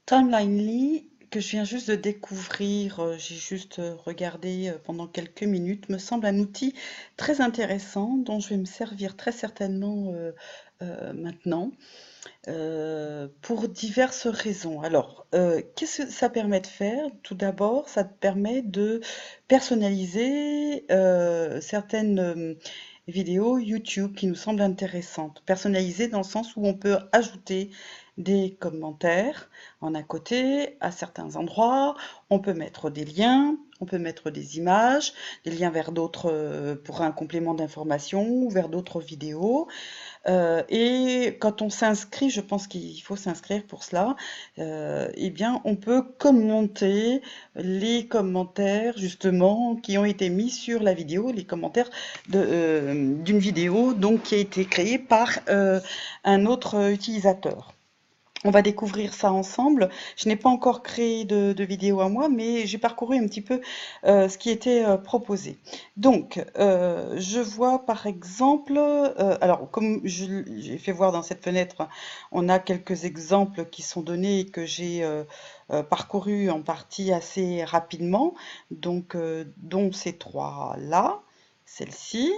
Timelinely, que je viens juste de découvrir, j'ai juste regardé pendant quelques minutes, me semble un outil très intéressant dont je vais me servir très certainement maintenant pour diverses raisons. Alors, qu'est-ce que ça permet de faire? Tout d'abord, ça te permet de personnaliser certaines vidéos YouTube qui nous semblent intéressantes. Personnaliser dans le sens où on peut ajouter des commentaires en à côté, à certains endroits, on peut mettre des liens, on peut mettre des images, des liens vers d'autres pour un complément d'information ou vers d'autres vidéos. Et quand on s'inscrit, je pense qu'il faut s'inscrire pour cela, eh bien, on peut commenter les commentaires justement qui ont été mis sur la vidéo, les commentaires d'une vidéo donc qui a été créée par un autre utilisateur. On va découvrir ça ensemble. Je n'ai pas encore créé de vidéo à moi, mais j'ai parcouru un petit peu ce qui était proposé. Donc, je vois par exemple, alors comme j'ai fait voir dans cette fenêtre, on a quelques exemples qui sont donnés et que j'ai parcouru en partie assez rapidement, donc dont ces trois-là, celle-ci,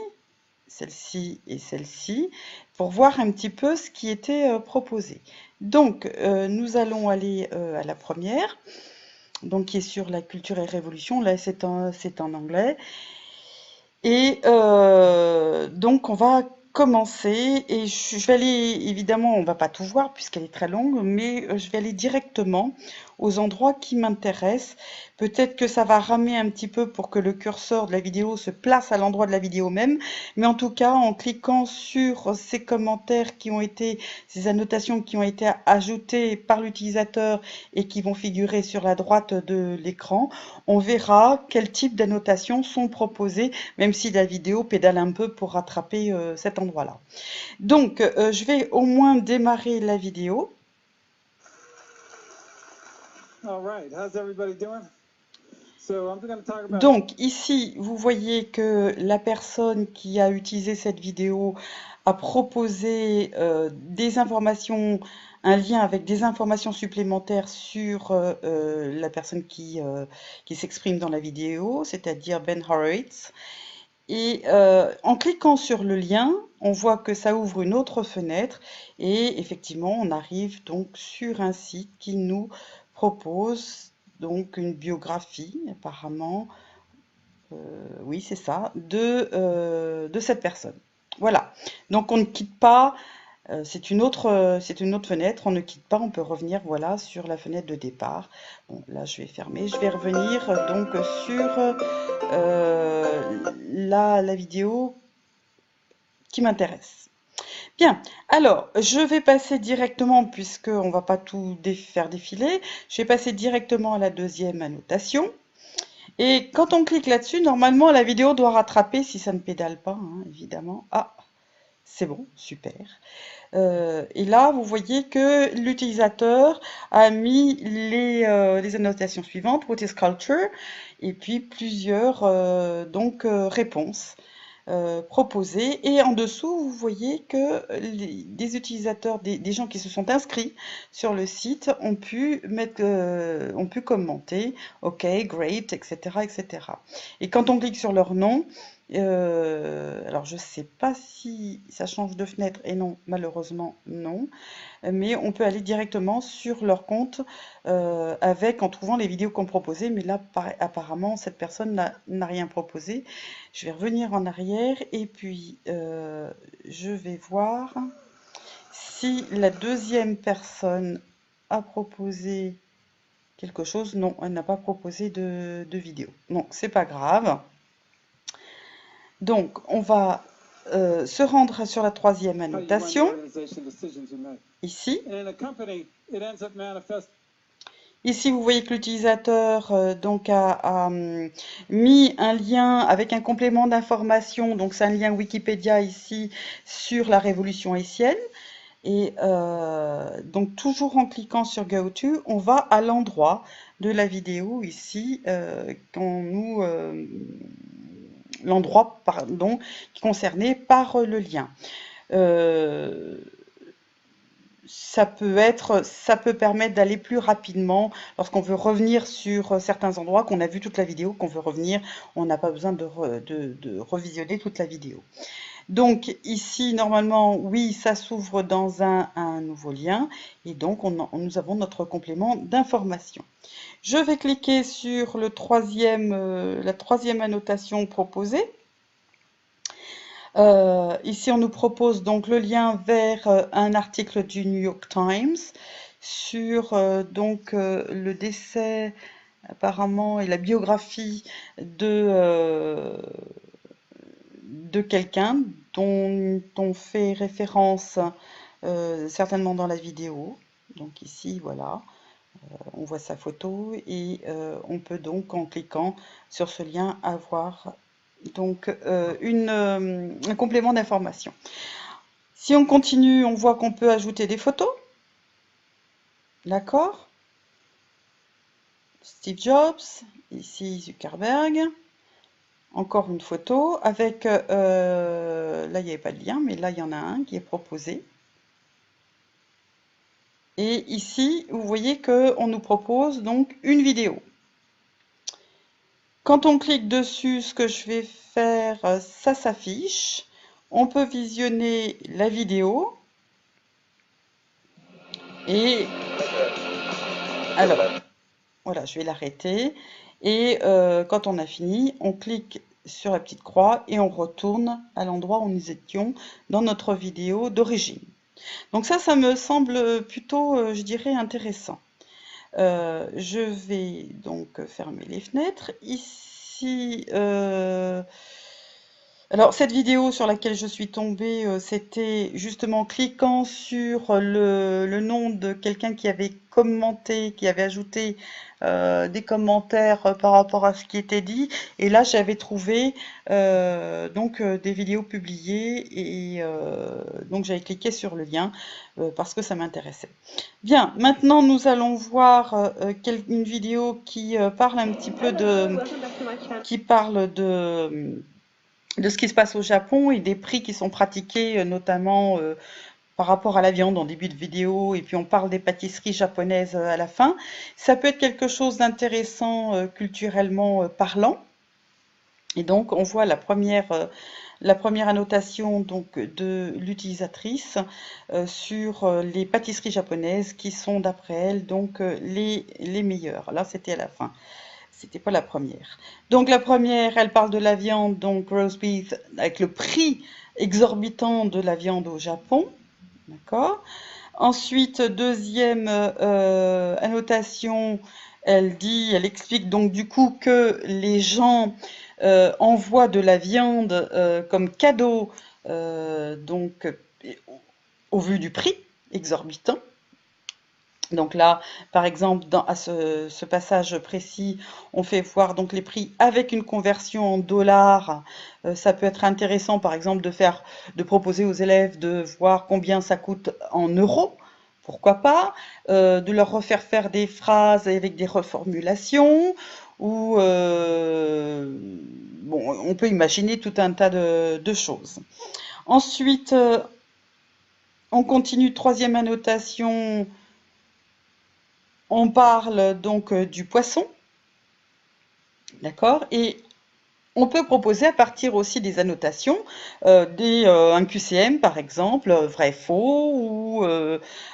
celle-ci et celle-ci, pour voir un petit peu ce qui était proposé. Donc, nous allons aller à la première, donc qui est sur la culture et révolution. Là, c'est en anglais. Et donc, on va commencer. Et je vais aller, évidemment, on va pas tout voir puisqu'elle est très longue, mais je vais aller directement aux endroits qui m'intéressent. Peut-être que ça va ramer un petit peu pour que le curseur de la vidéo se place à l'endroit de la vidéo même, mais en tout cas, en cliquant sur ces commentaires qui ont été, ces annotations qui ont été ajoutées par l'utilisateur et qui vont figurer sur la droite de l'écran, on verra quel type d'annotations sont proposées, même si la vidéo pédale un peu pour rattraper cet endroit-là. Donc, je vais au moins démarrer la vidéo. Donc ici, vous voyez que la personne qui a utilisé cette vidéo a proposé des informations, un lien avec des informations supplémentaires sur la personne qui s'exprime dans la vidéo, c'est-à-dire Ben Horowitz. Et en cliquant sur le lien, on voit que ça ouvre une autre fenêtre et effectivement, on arrive donc sur un site qui nous propose donc une biographie apparemment, oui c'est ça, de cette personne. Voilà, donc on ne quitte pas, c'est une autre fenêtre, on ne quitte pas, on peut revenir voilà sur la fenêtre de départ. Bon là je vais fermer, je vais revenir donc sur la vidéo qui m'intéresse. Bien, alors je vais passer directement, puisqu'on ne va pas tout faire défiler, je vais passer directement à la deuxième annotation. Et quand on clique là-dessus, normalement la vidéo doit rattraper si ça ne pédale pas, hein, évidemment. Ah, c'est bon, super. Et là, vous voyez que l'utilisateur a mis les annotations suivantes, What is culture? Et puis plusieurs réponses proposées. Et en dessous, vous voyez que des utilisateurs, des gens qui se sont inscrits sur le site ont pu ont pu commenter, OK, great, etc., etc. Et quand on clique sur leur nom, alors je ne sais pas si ça change de fenêtre, et non, malheureusement non, mais on peut aller directement sur leur compte en trouvant les vidéos qu'on proposait, mais là apparemment cette personne n'a rien proposé. Je vais revenir en arrière et puis je vais voir si la deuxième personne a proposé quelque chose. Non, elle n'a pas proposé de vidéo. Donc c'est pas grave. Donc, on va se rendre sur la troisième annotation, ici. Ici, vous voyez que l'utilisateur a mis un lien avec un complément d'information, donc c'est un lien Wikipédia ici, sur la Révolution haïtienne. Et donc, toujours en cliquant sur Go To, on va à l'endroit de la vidéo ici, l'endroit qui est concerné par le lien. ça peut permettre d'aller plus rapidement lorsqu'on veut revenir sur certains endroits qu'on a vu toute la vidéo, qu'on veut revenir, on n'a pas besoin de revisionner toute la vidéo. Donc ici, normalement, oui, ça s'ouvre dans un nouveau lien et donc nous avons notre complément d'information. Je vais cliquer sur la troisième annotation proposée. Ici, on nous propose donc le lien vers un article du New York Times sur le décès apparemment et la biographie de quelqu'un dont on fait référence certainement dans la vidéo. Donc ici, voilà, on voit sa photo et on peut donc, en cliquant sur ce lien, avoir donc un complément d'information. Si on continue, on voit qu'on peut ajouter des photos. D'accord? Steve Jobs, ici Zuckerberg. Encore une photo avec, là il n'y avait pas de lien, mais là il y en a un qui est proposé. Et ici, vous voyez qu'on nous propose donc une vidéo. Quand on clique dessus, ce que je vais faire, ça s'affiche. On peut visionner la vidéo. Et alors, voilà, je vais l'arrêter. Et quand on a fini, on clique sur la petite croix et on retourne à l'endroit où nous étions dans notre vidéo d'origine. Donc ça me semble plutôt, je dirais, intéressant. Je vais donc fermer les fenêtres. Ici, alors cette vidéo sur laquelle je suis tombée, c'était justement cliquant sur le nom de quelqu'un qui avait commenté, qui avait ajouté des commentaires par rapport à ce qui était dit. Et là, j'avais trouvé des vidéos publiées et donc j'avais cliqué sur le lien parce que ça m'intéressait. Bien, maintenant nous allons voir une vidéo qui parle un petit peu de ce qui se passe au Japon et des prix qui sont pratiqués, notamment par rapport à la viande en début de vidéo, et puis on parle des pâtisseries japonaises à la fin. Ça peut être quelque chose d'intéressant culturellement parlant. Et donc on voit la première annotation donc, de l'utilisatrice sur les pâtisseries japonaises qui sont d'après elle donc les meilleures. Là c'était à la fin. C'était pas la première. Donc la première, elle parle de la viande, donc roast beef, avec le prix exorbitant de la viande au Japon. D'accord. Ensuite, deuxième annotation, elle explique donc du coup que les gens envoient de la viande comme cadeau, au vu du prix exorbitant. Donc là, par exemple, à ce passage précis, on fait voir donc les prix avec une conversion en dollars. Ça peut être intéressant, par exemple, de proposer aux élèves de voir combien ça coûte en euros. Pourquoi pas, de leur refaire faire des phrases avec des reformulations, ou on peut imaginer tout un tas de choses. Ensuite, on continue, troisième annotation. On parle donc du poisson, d'accord? Et on peut proposer à partir aussi des annotations, un QCM par exemple, vrai-faux, ou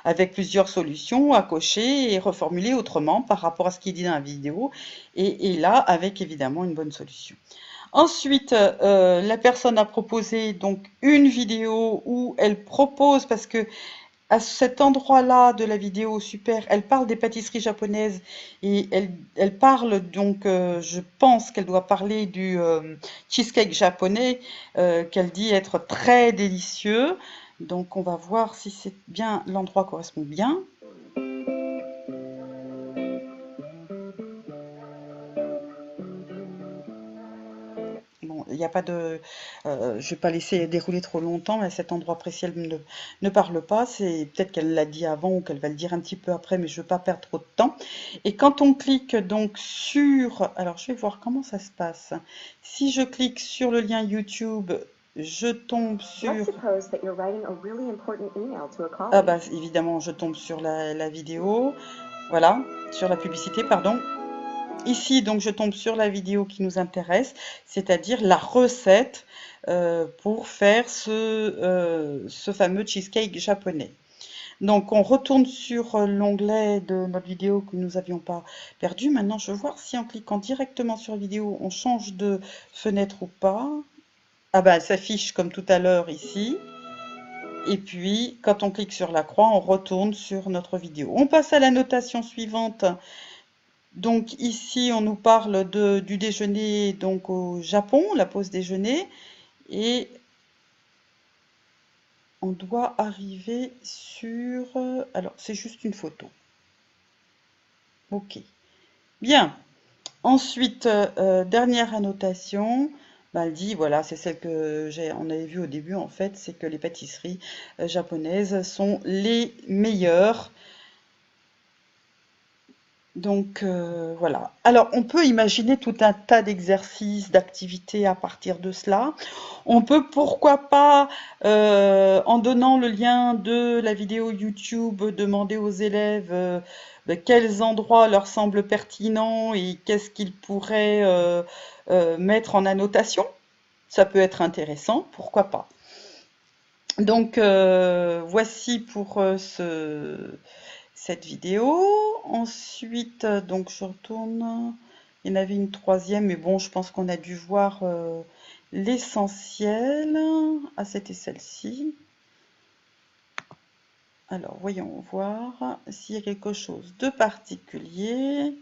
avec plusieurs solutions à cocher et reformuler autrement par rapport à ce qui est dit dans la vidéo, et là avec évidemment une bonne solution. Ensuite, la personne a proposé donc une vidéo où elle propose, parce que à cet endroit-là de la vidéo, super, elle parle des pâtisseries japonaises et elle parle donc, je pense qu'elle doit parler du cheesecake japonais qu'elle dit être très délicieux. Donc on va voir si c'est bien, l'endroit correspond bien. Bon, il n'y a pas de, je ne vais pas laisser dérouler trop longtemps, mais à cet endroit précis, elle ne parle pas. C'est peut-être qu'elle l'a dit avant ou qu'elle va le dire un petit peu après, mais je ne veux pas perdre trop de temps. Et quand on clique donc sur, alors je vais voir comment ça se passe. Si je clique sur le lien YouTube, je tombe Let's sur... suppose that you're writing a really important email to a Ah colleague. bah évidemment, je tombe sur la vidéo. Voilà, sur la publicité, pardon. Ici, donc, je tombe sur la vidéo qui nous intéresse, c'est-à-dire la recette pour faire ce fameux cheesecake japonais. Donc, on retourne sur l'onglet de notre vidéo que nous n'avions pas perdu. Maintenant, je vais voir si en cliquant directement sur la vidéo, on change de fenêtre ou pas. Ah ben, elle s'affiche comme tout à l'heure ici. Et puis, quand on clique sur la croix, on retourne sur notre vidéo. On passe à la notation suivante. Donc ici, on nous parle du déjeuner donc au Japon, la pause déjeuner, et on doit arriver sur... alors, c'est juste une photo. Ok. Bien. Ensuite, dernière annotation. Ben, elle dit, voilà, c'est celle que on avait vue au début en fait, c'est que les pâtisseries japonaises sont les meilleures. Donc voilà. Alors on peut imaginer tout un tas d'exercices, d'activités à partir de cela. On peut pourquoi pas, en donnant le lien de la vidéo YouTube, demander aux élèves quels endroits leur semblent pertinents et qu'est-ce qu'ils pourraient mettre en annotation. Ça peut être intéressant, pourquoi pas. Donc voici pour cette vidéo. Ensuite, donc je retourne. Il y en avait une troisième, mais bon, je pense qu'on a dû voir l'essentiel. Ah, c'était celle-ci. Alors, voyons voir s'il y a quelque chose de particulier.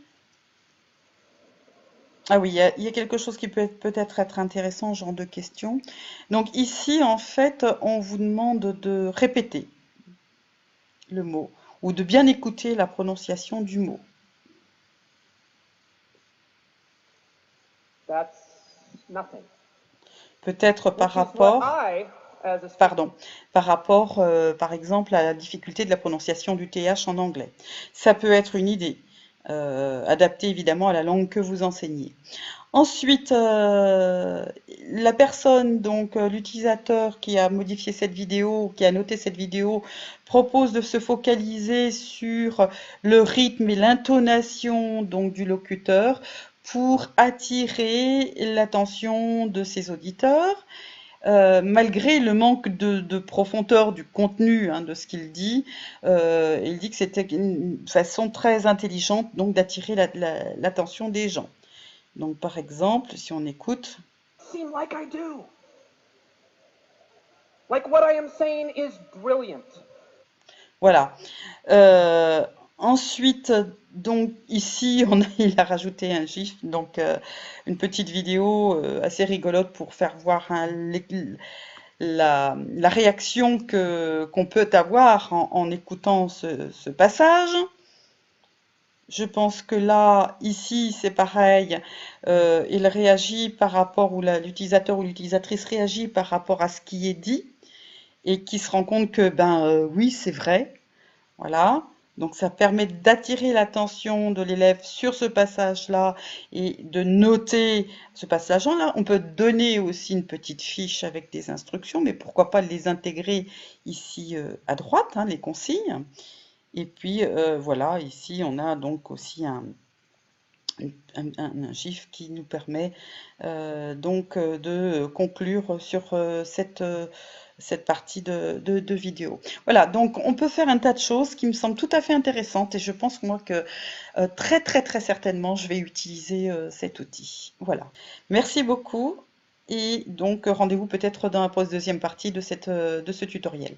Ah oui, il y a quelque chose qui peut-être être intéressant, genre de question. Donc ici, en fait, on vous demande de répéter le mot ou de bien écouter la prononciation du mot. That's nothing. Peut-être par Which is what rapport, I, as a pardon, par rapport, par exemple, à la difficulté de la prononciation du TH en anglais. Ça peut être une idée, adaptée évidemment à la langue que vous enseignez. Ensuite, la personne, donc l'utilisateur qui a modifié cette vidéo, qui a noté cette vidéo, propose de se focaliser sur le rythme et l'intonation donc du locuteur pour attirer l'attention de ses auditeurs. Malgré le manque de profondeur du contenu hein, de ce qu'il dit, il dit que c'était une façon très intelligente donc d'attirer l'attention des gens. Donc par exemple, si on écoute, seem like I do. Like what I am saying is brilliant. voilà. Ensuite, donc ici, il a rajouté un GIF, donc une petite vidéo assez rigolote pour faire voir hein, la réaction qu'on peut avoir en écoutant ce passage. Je pense que là, ici, c'est pareil. Il réagit par rapport, ou l'utilisateur ou l'utilisatrice réagit par rapport à ce qui est dit et qui se rend compte que, oui, c'est vrai. Voilà. Donc, ça permet d'attirer l'attention de l'élève sur ce passage-là et de noter ce passage-là. On peut donner aussi une petite fiche avec des instructions, mais pourquoi pas les intégrer ici à droite, hein, les consignes. Et puis, voilà, ici, on a donc aussi un GIF qui nous permet donc de conclure sur cette partie de vidéo. Voilà, donc on peut faire un tas de choses qui me semblent tout à fait intéressantes et je pense moi que très certainement je vais utiliser cet outil. Voilà, merci beaucoup et donc rendez-vous peut-être dans la deuxième partie de ce tutoriel.